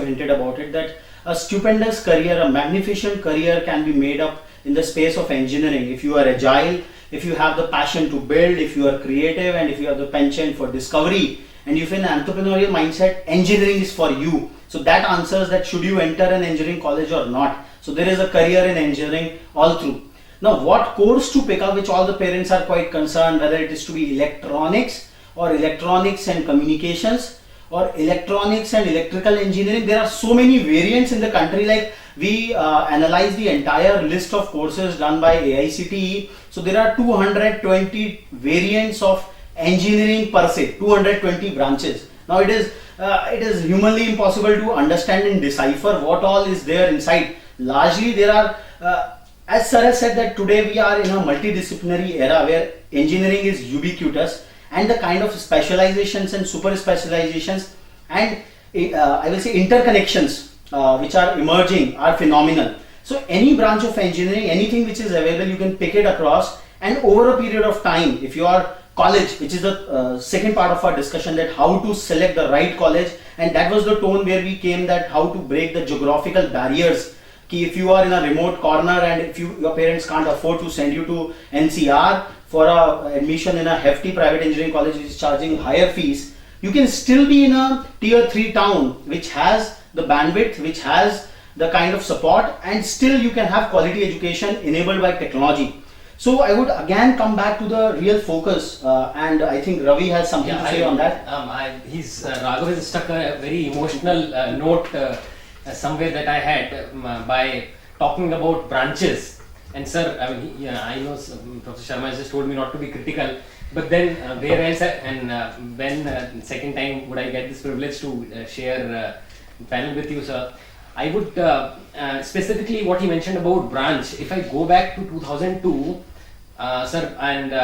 hinted about it, that a stupendous career, a magnificent career can be made up in the space of engineering if you are agile, if you have the passion to build, if you are creative, and if you have the penchant for discovery, and if in an entrepreneurial mindset, engineering is for you. So that answers that should you enter an engineering college or not. So there is a career in engineering all through. Now what course to pick up, which all the parents are quite concerned, whether it is to be electronics or electronics and communications, or electronics and electrical engineering. There are so many variants in the country. Like we analyze the entire list of courses done by AICTE. So there are 220 variants of engineering per se, 220 branches. Now it is humanly impossible to understand and decipher what all is there inside. Largely there are, as Sir has said, that today we are in a multidisciplinary era where engineering is ubiquitous, and the kind of specializations and super specializations and I will say interconnections which are emerging are phenomenal. So any branch of engineering, anything which is available, you can pick it across, and over a period of time, if your college, which is the second part of our discussion, that how to select the right college, and that was the tone where we came, that how to break the geographical barriers. If you are in a remote corner and if your parents can't afford to send you to NCR for admission in a hefty private engineering college which is charging higher fees, you can still be in a tier 3 town which has the bandwidth, which has the kind of support, and still you can have quality education enabled by technology. So I would again come back to the real focus, and I think Ravi has something to say on that. Raghav has struck a very emotional note somewhere that I had by talking about branches. And sir, I mean, I know Professor Sharma has just told me not to be critical, but then where else, and when second time would I get this privilege to share panel with you, sir? I would specifically what he mentioned about branch. If I go back to 2002, sir, and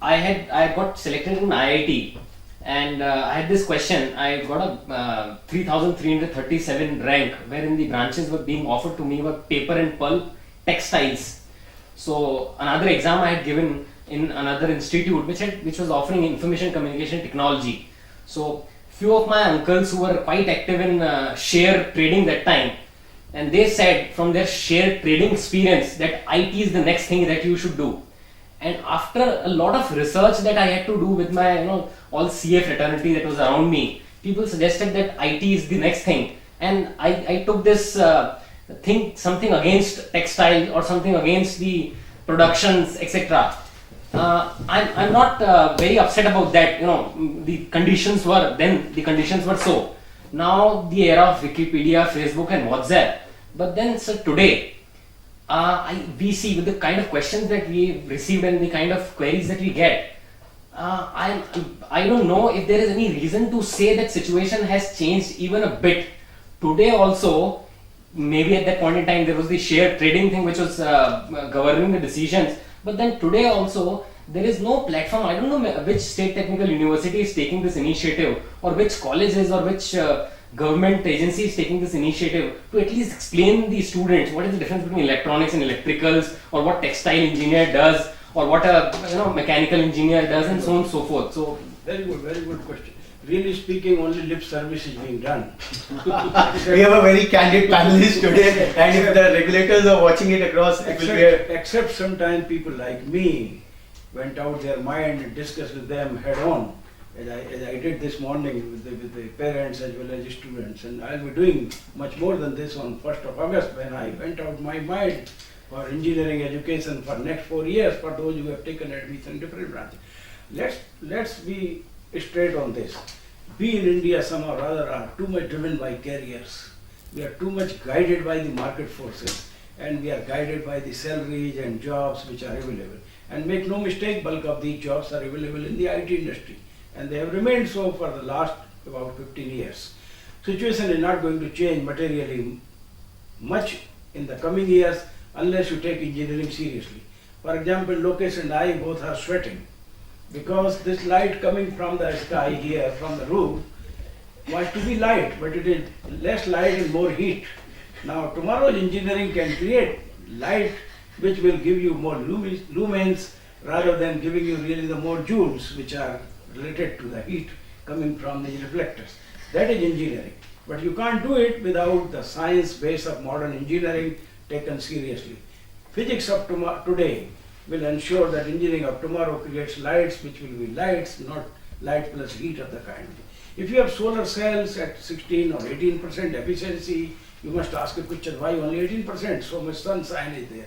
I got selected in IIT, and I had this question. I got a 3,337 rank, wherein the branches were being offered to me were paper and pulp, textiles. So another exam I had given in another institute which was offering information communication technology. So few of my uncles who were quite active in share trading that time, and they said from their share trading experience that IT is the next thing that you should do. And after a lot of research that I had to do with my all CA fraternity that was around me, people suggested that IT is the next thing, and I took this something against textile or something against the productions, etc. I'm not very upset about that. The conditions were then, the conditions were so. Now the era of Wikipedia, Facebook and WhatsApp. But then, sir, today we see with the kind of questions that we received and the kind of queries that we get, I don't know if there is any reason to say that situation has changed even a bit. Today also, maybe at that point in time there was the share trading thing which was governing the decisions, but then today also there is no platform. I don't know which state technical university is taking this initiative, or which colleges or which government agency is taking this initiative to at least explain the students what is the difference between electronics and electricals, or what textile engineer does, or what a mechanical engineer does, and so on and so forth. So very good question. Really speaking, only lip service is being done. We have a very candid panelist today, and if the regulators are watching it across, it will be except sometimes people like me went out their mind and discussed with them head on, as I did this morning with the parents as well as the students, and I'll be doing much more than this on 1st of August when I went out my mind for engineering education for next 4 years for those who have taken admission in different branches. Let's be straight on this. We in India somehow or other are too much driven by careers. We are too much guided by the market forces, and we are guided by the salaries and jobs which are available. And make no mistake, bulk of these jobs are available in the IT industry, and they have remained so for the last about 15 years. Situation is not going to change materially much in the coming years unless you take engineering seriously. For example, Lokesh and I both are sweating, because this light coming from the sky here, from the roof, was to be light, but it is less light and more heat. Now tomorrow's engineering can create light which will give you more lumens rather than giving you really the more joules which are related to the heat coming from the reflectors. That is engineering. But you can't do it without the science base of modern engineering taken seriously. Physics of today will ensure that engineering of tomorrow creates lights which will be lights, not light plus heat of the kind. If you have solar cells at 16 or 18% efficiency, you must ask a question, why only 18%? So much sunshine is there.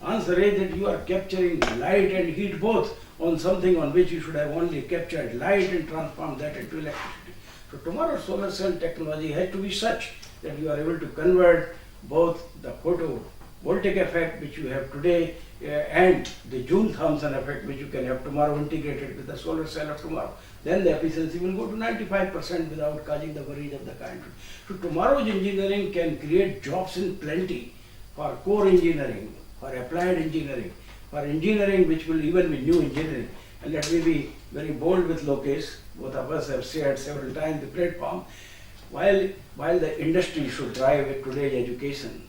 Answer is that you are capturing light and heat both on something on which you should have only captured light and transformed that into electricity. So tomorrow's solar cell technology has to be such that you are able to convert both the photovoltaic effect which you have today and the Joule-Thomson effect which you can have tomorrow integrated with the solar cell of tomorrow. Then the efficiency will go to 95% without causing the worries of the country. So tomorrow's engineering can create jobs in plenty for core engineering, for applied engineering, for engineering which will even be new engineering. And let me be very bold with Lokesh, both of us have shared several times the platform. While the industry should drive today's education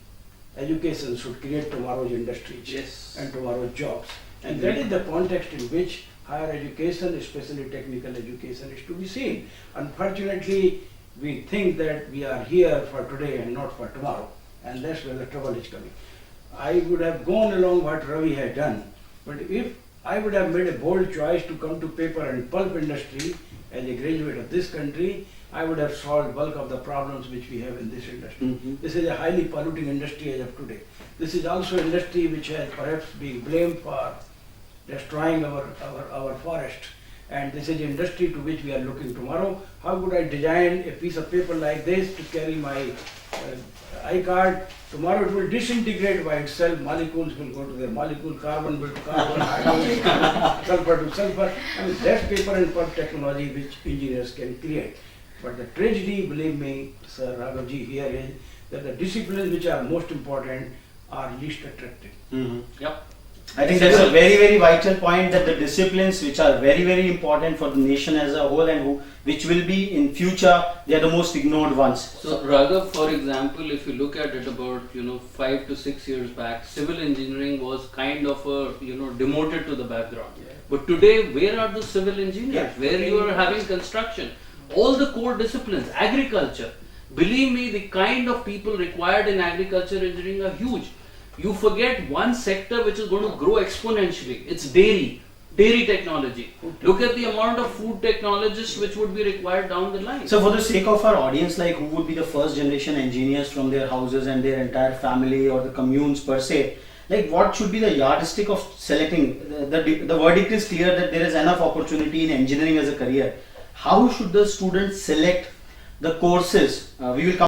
should create tomorrow's industries Yes. and tomorrow's jobs. And that is the context in which higher education, especially technical education, is to be seen. Unfortunately, we think that we are here for today and not for tomorrow, and that's where the trouble is coming. I would have gone along what Ravi had done, but if I would have made a bold choice to come to paper and pulp industry as a graduate of this country, I would have solved bulk of the problems which we have in this industry. Mhm. This is a highly polluting industry as of today. This is also industry which has perhaps been blamed for destroying our forest. And this is industry to which we are looking tomorrow. How could I design a piece of paper like this to carry my iCard? Tomorrow it will disintegrate by itself. Molecules will go to their molecule, carbon will to carbon, hydrogen, sulfur to sulfur. I mean, that's paper and pulp technology which engineers can create. But the tragedy, believe me, Sir Raghavji, here is that the disciplines which are most important are least attractive. Yep. I think that's a very, very vital point, that the disciplines which are very, very important for the nation as a whole and which will be in future, they are the most ignored ones. So Raghav, for example, if you look at it about 5 to 6 years back, civil engineering was kind of demoted to the background. Yeah. But today, where are the civil engineers? Yeah. Where you are having construction, all the core disciplines, agriculture. Believe me, the kind of people required in agriculture engineering are huge. You forget one sector which is going to grow exponentially. It's dairy technology. Look at the amount of food technologists which would be required down the line. So for the sake of our audience, like who would be the first generation engineers from their houses and their entire family or the communes per se, like what should be the yardstick of selecting? The verdict is clear that there is enough opportunity in engineering as a career. How should the students select the courses? We will come